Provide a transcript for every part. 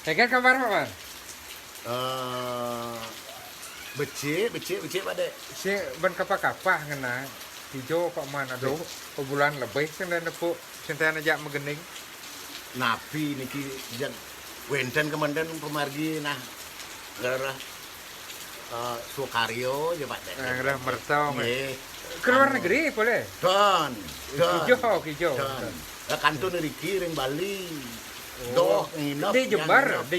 Kan kabar Pak Man? Becik Pak Dek. Si ben kapah-kapah ngena hijau Pak Man aduh bulan lebih sing dan nepuk sinten aja megening. Napi niki jan wenten kemandan pemargi nah daerah Sukaryo ya Pak Dek. Ngarah mertong. Nggih. Keluar negeri boleh? Don. Hijau. Lah kantun niki ring Bali. Doh nginep. Di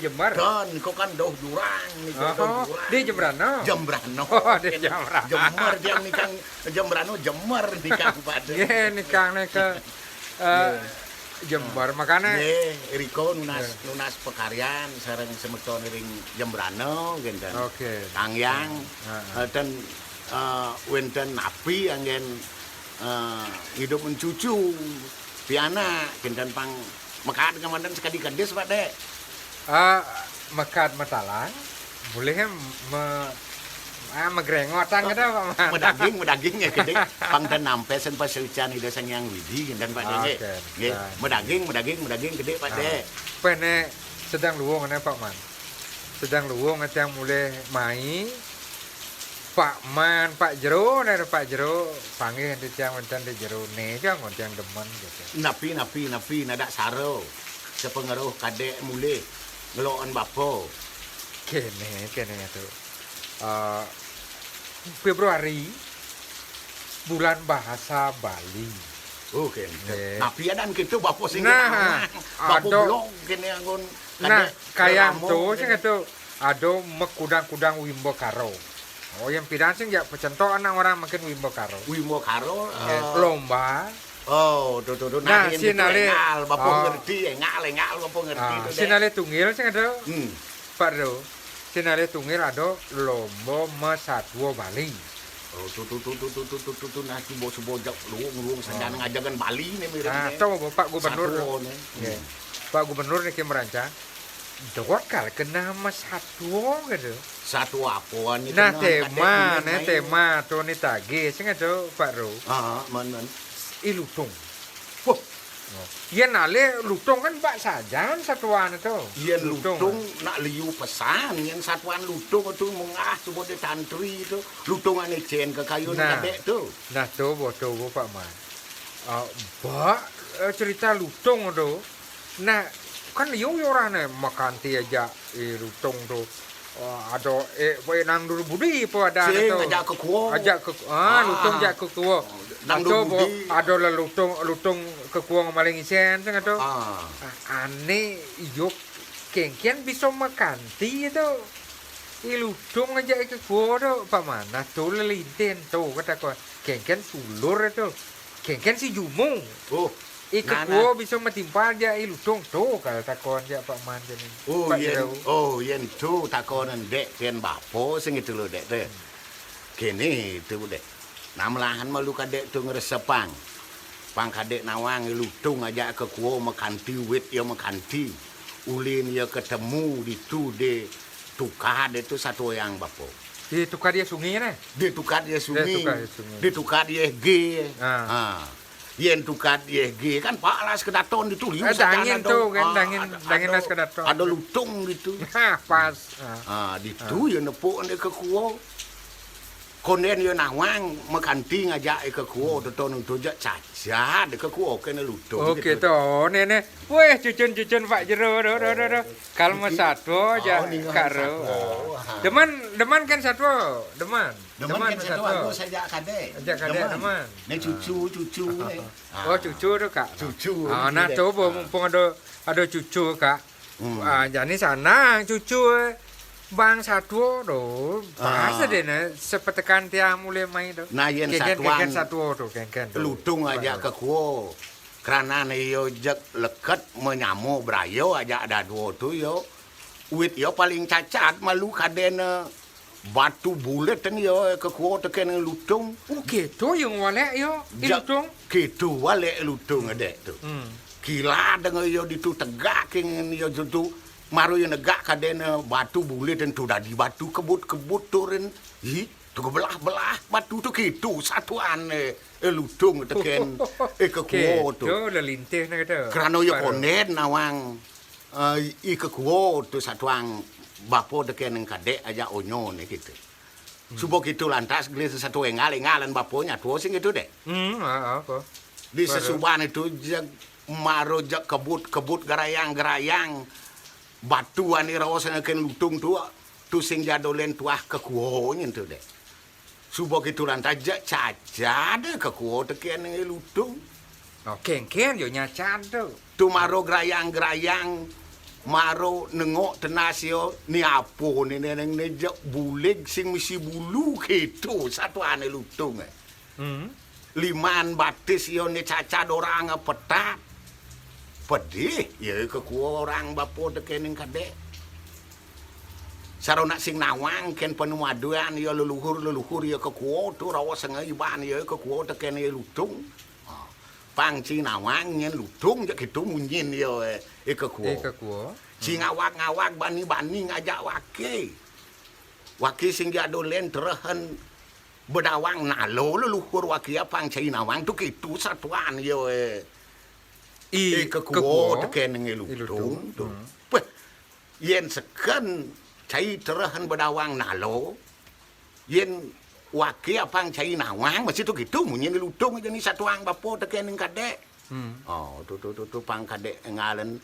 Jember. Don kok kan doh Jurang niki doh Jurang. Di Jembrano. Jembrano. Oh, di Jembrano. Jember dia nikang Jembrano Jember nikang Pak Dek. Nggih nikahne ke Jember makanya Nggih, Riko nunas pekaryan sareng semeton ring Jembrano genten. Oke. Tangyang dan wenten napi anggen hidup mencucu piana genten pang mekat kemandan sekadi kades Pak Dek. Mekat matalang boleh megrengotan kada Pak Man. Medaging ya gede pang dan nampe sen paseucan ida sang yang widi genten Pak Dek. Nggih, medaging gede Pak Dek. Pene sedang luwung ne Pak Man. Sedang luwung yang mulai mai Pak Man, Pak Jero, panggil nanti yang wonten di Jero ne jang yang demen gitu. Napi nadak saro. Sepengaruh kadek mulai ngeloan bapo. Kene itu. Februari bulan bahasa Bali. Oke. Nggih. Napi adan kitu bapo sing Nah, bapo ado- blog kene anggon Nah, kayak ramo, tuh sing kene. itu ada mekudang-kudang Wimbo Karo. Oh, yang pidan sing ya pecentok anak orang makin Wimbo Karo. Wimo karo Lomba. oh tuh Nah, nahin sinale- itu engal bapo oh. ngerti engal bapo ngerti tuh, Dek. Sinale tungil sing ada Hmm. Pak Do. Sinale tungil ada lomba mesatwo Bali. Oh tuh nah subo jak luung sanjana ngajagan Bali nih mirip Nah, nih. tahu Pak Gubernur. Satwo nih. Nggih. Pak Gubernur niki merancang dot kal kena mesatwo gitu. Satu apaan itu Nah, nah, tema to ni tage sing ada Pak Ro. men Ilutung. Wah, Yen ale lutung kan Pak sajan satuan itu. yen lutung nak liu pesan yang satuan lutung itu mengah coba di tantri itu lutungane jen ke kayu Nah. kadek tuh. Nah, coba Pak Man. Mbak cerita lutung itu. Nah, kan liu orangnya makan ti aja lutung tuh. Ada nang dulu budi po ada Sing itu. ajak ke kuo. Lutung jak ke kuo. Nang Atau dulu budi. ada lutung ke kuo ngamaling isen sing itu. Ah. Aneh yuk kengkian bisa makan ti itu iludung aja ke gua tuh Pak Mana tuh lelintin tuh kata gua kengkian sulur itu kengkian si jumu Oh, ikan Nah, gua bisa metimpa aja iludung tuh kata takon aja Pak Man jadi Pak yen tu takonan dek ken bapo sing itu lho dek teh. Kene itu dek. Namlahan malu kadek tu ngresepang. Pang kadek nawang lutung aja ke kuo makanti wit ya makanti. Ulin ya ketemu di tu de tukar itu satu yang bapo. ditukar dia sungai nih Ditukar dia sungai. Ditukar dia sungai. Ditukar dia G. Yen tukar dia G kan Pak las kedaton itu liu dangin tuh kan dangin las kedaton Ada lutung gitu. pas Ditu ya nepuk ande ke kuo. Konen ya nawang makanti ngajak ke kuo teton untuk jak caca de ke kuo kena lutung. Oke tuh, nenek, weh cucun Pak Jero, kalau satu aja karo. Deman kan satu, deman Demen kan satu satu. aku saja kade. Ajak kadek deman. Ne cucu nih. Oh cucu tuh kak. Cucu. Nah coba mumpung ada cucu kak. Hmm. Jadi sana cucu bang satu tuh, bahasa deh nih sepetekan tiang mulai main tuh. Nah yen Kengken satuan satu tuh kengken. lutung aja ke kuo. Karena ne yo jek leket menyamu brayo aja ada dua tu yo. Wit yo paling cacat malu kadene batu bulet kan yo ke kuo teken lutung. Oke tuh yang walek yo, ilutung. Gitu wale lutung adek tu. Gila dengan yo ditu tegak kengin yo jutu maru yo negak kadene batu bulet dan tu di batu kebut turun. Hi tu belah batu tu gitu satuan lutung teken ke kuo tu. Tuh lelintih nak kata. Kerana yo konen nawang ika kuo tu satuang bapo teken yang kadek aja onyo nih gitu. Subo gitu lantas gelis satu engalan baponya tuh sing itu deh. Apa? Di sesuban itu jag maro jag kebut gerayang batuan ni rawasan ken lutung tu sing jadolen tuah ke kuo nyen tu deh. Subo gitu lantas jak caca deh ke kuo teken yang lutung. Ken yo nyacan tuh. Tu maro gerayang maro nengok tenasio ni apo ni neneng nejak bulig sing misi bulu gitu satu ane lutung liman batis yo ni caca dorang petat pedih ya ke orang bapo dekening kadek sarona sing nawang ken penuaduan yo leluhur yo ke kuo tu rawa sengai ban yo ke kuo teken lutung pang ci nawang nyen lutung jak gitu munyin yo ke kuo si ngawak bani ngajak waki sing dolen terehen bedawang nalo leluhur waki pang ci nawang tu gitu satuan yo ke kuo teken lutung tu yen seken cai terehen bedawang nalo yen waki apang cai nawang masih tu gitu munyin lutung jadi satuang bapo teken kadek. Oh tu pang kadek ngalen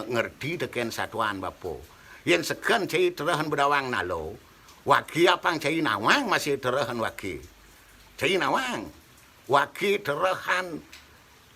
ngerti teken satuan bapo. Yen seken cai terehen bedawang nalo waki apang cai nawang masih terehen waki. Cai nawang waki terehen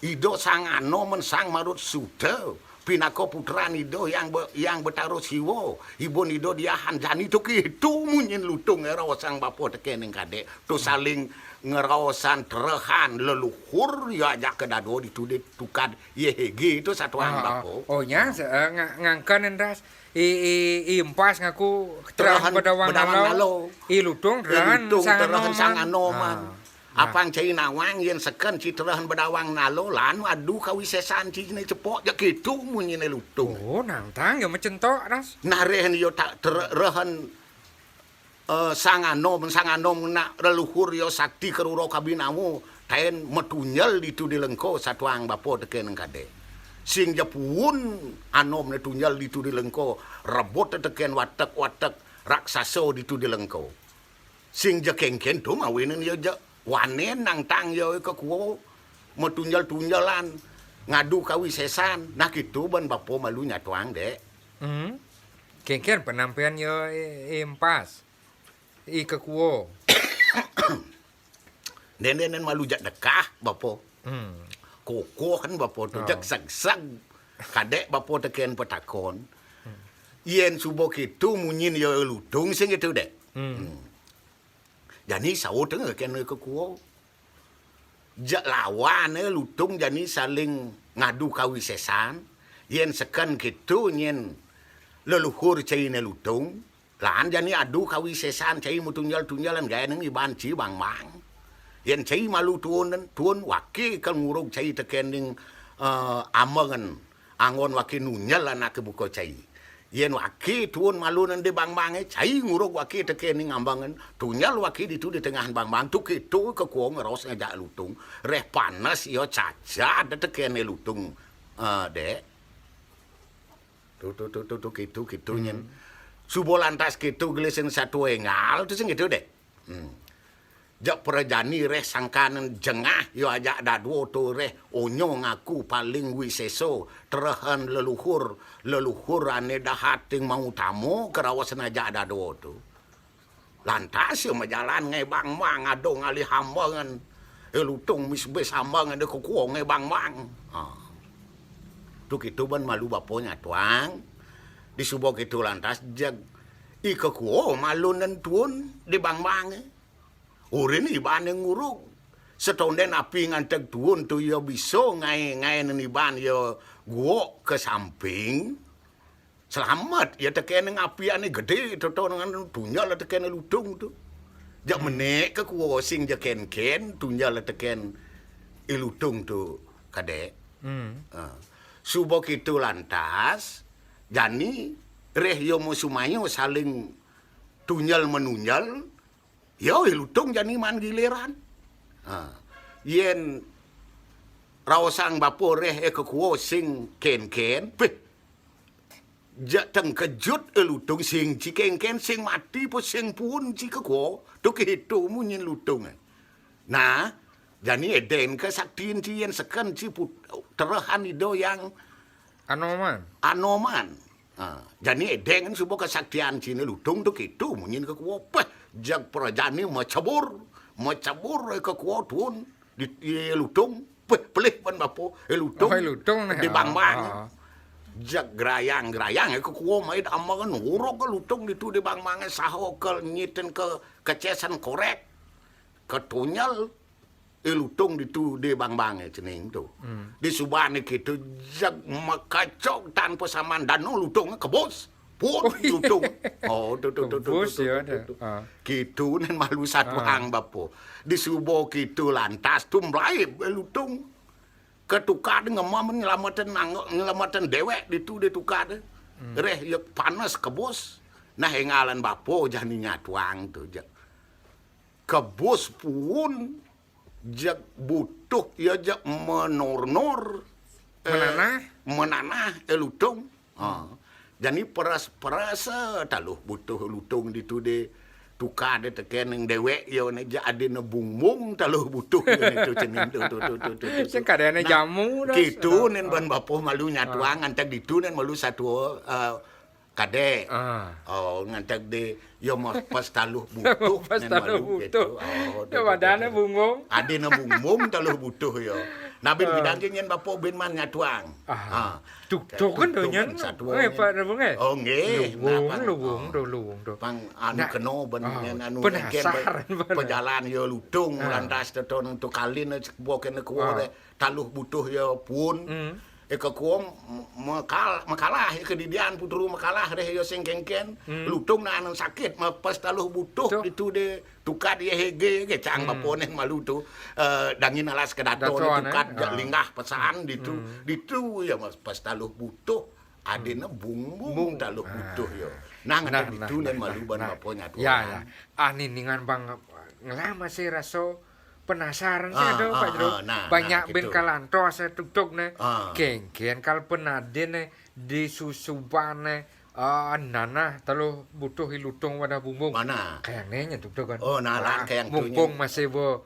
ido sang ano men sang marut suda pinako putran ido yang betaruh siwo ibu ido diahan jani tu gitu munyin lutung ngerawasang bapo teken kadek tu saling ngerawasan terehan leluhur ya ajak ke dado ditude tukad yehege itu satuan bapo. Oh nya ngangkan endas impas ngaku terang bedawang nalo lutung terang sang ano man. Apang cai nawang yen seken ci terehen bedawang nalo lanu adu kawisesan ci ne cepok ya gitu munyin lutung. Oh nantang ya mecentok ras. Narehen yo tak terehen sangano nak leluhur yo sakti keruro kabinamu taen metunyel ditu dilengko satuang bapo teken kade. Sing japun anom ne tunyel ditu dilengko rebot teken watek raksaso ditu dilengko. Sing jakengken tu mawinen yo wanen nang tang yo ke kuo metunjal-tunjalan ngadu kawisesan nah gitu ban bapo malu nyatuang dek Ken penampian yo impas ke kuo nenen malu jak dekah bapo koko kan bapo tu jak sag kadek bapo teken petakon yen subo gitu munyin yo lutung sing itu dek jadi sao tengah kena ke kuo. Jak lawan lutung jadi saling ngadu kawisesan. Yen sekan gitu nyen leluhur cai ne lutung. Lan jadi adu kawisesan cai mutunjal-tunjalan gaya neng iban ci bang. Yen cai malu tuon waki kan ngurug cai tekening amangan angon waki nunyal anak kebuko cai. Yen waki tuun malu nande bang cai nguruk waki tekening ambangan tunyal waki ditu di tengahan bang tu kitu ke kuong ros ngajak lutung reh panas yo caca ada tekene lutung dek tu kitu nyen subo lantas kitu gelisen satu engal tu sing gitu dek jak perjani reh sangkanen jengah yo ajak dadu tu reh onyo ngaku paling wiseso terehen leluhur ane dahating mau tamu kerawasan ajak dadu tu lantas yo majalan ngai bang mang ado ngali hambangan lutung misbes hambangan de kuku ngai bang mang tu kitu ban malu baponya tuang di subo kitu lantas jag ikakuo malu nan tuun di bang mang Uri ni ban yang nguruk. Setonden api ngantek tuun tu yo biso ngai ni ban yo gua ke samping. Selamat ya teken api ane gede toto dengan tunyal teken lutung tu. Jak menek ke kuo sing jaken tunyal teken ilutung tu kadek. Subo kitu lantas jani reh yo musumayo saling tunyal menunyal. Yo lutung jani man giliran. Yen rawasang bapo reh ke kuo sing ken. Jak teng kejut lutung sing cikengken sing mati po sing pun cika ko tu kehitu munyin lutung. Nah, jani eden kesaktian cien seken ciput terahan ido yang anoman. Jani eden kan subo kesaktian cini lutung tu kehitu munyin ke kuo peh jak perajani macabur ke kuo tuun di lutung peh pelih ban bapo lutung di bang-bang. Jak gerayang ke kuo mai amangan urok ke lutung ditu di bang-bang saho ke nyiten ke kecesan korek ketunyal lutung ditu di bang-bang cening tu. Di subane kitu jak makacok tanpa saman dano lutung kebos. Pun lutung. Oh, tu. Kitu nen malu satu hang bapo. Di subo kitu lantas tu mlai lutung. Ketukar ngemamen nyelamatan dewek ditu ditukar. Reh ya panas kebos. Nah ngalan bapo janinya tuang tu jak. Kebos pun jak butuh ya jak menor-nor menanah lutung. Jadi peras taluh butuh lutung ditu de tukar de teken yang dewek yo ne ade ne bungbung taluh butuh itu cening tu. Sing kadane jamu kitu nen ban bapo malu nyatuang ngantek ditu nen malu satu kade. Oh ngantek de yo pas taluh butuh pas taluh butuh. Ya badane bungung. Ade ne bungbung taluh butuh yo. Nabil bidang nyen bapo ben man nyatuang. Tuk kan do nyen. Pak Rebung Oh nggih. Luwung do. Pang anu keno ben anu penasaran pejalan yo lutung lantas teton untuk kalin boken kuo taluh butuh yo pun ke kuo makalah ke didian putru makalah reh yo sing kengken lutung na anu sakit pas taluh butuh itu de tukar dia hege ke cang baponen malu tu dangin alas kedaton tukar linggah pesan ditu ya pas taluh butuh adena bungbung taluh butuh yo. Nah itu nen malu ban baponya tu. Ya. Ningan bang ngelama sih raso penasaran sih do Pak Jero. Banyak ben kalanto asa tuk ne. Kengken kal penaden di susubane nana taluh butuh lutung wadah bumbung. Mana? Kayaknya tuk kan. Oh, nalan kayak mumpung masih bo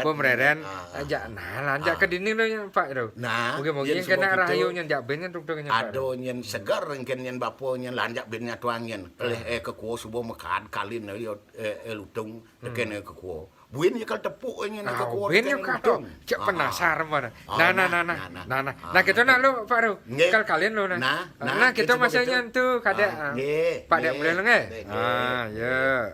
pemereren ajak lanjak ke dini lo yang Pak Jero. Mungkin kena rahayu yang jak ben tuk nya Pak. Ado nyen segar engken nyen bapo nyen lanjak ben nya tuang nyen. Oleh ke kuo subo mekan kalin yo lutung teken ke kuo. Buin ya kal tepuk nyen ke kuo. Buin yo kato cek penasaran mana. Nah kita nak lo Pak Jero. Kal kalian lo nah kita masih nyen tu kadek. Pak dek boleh lo nge. Ya.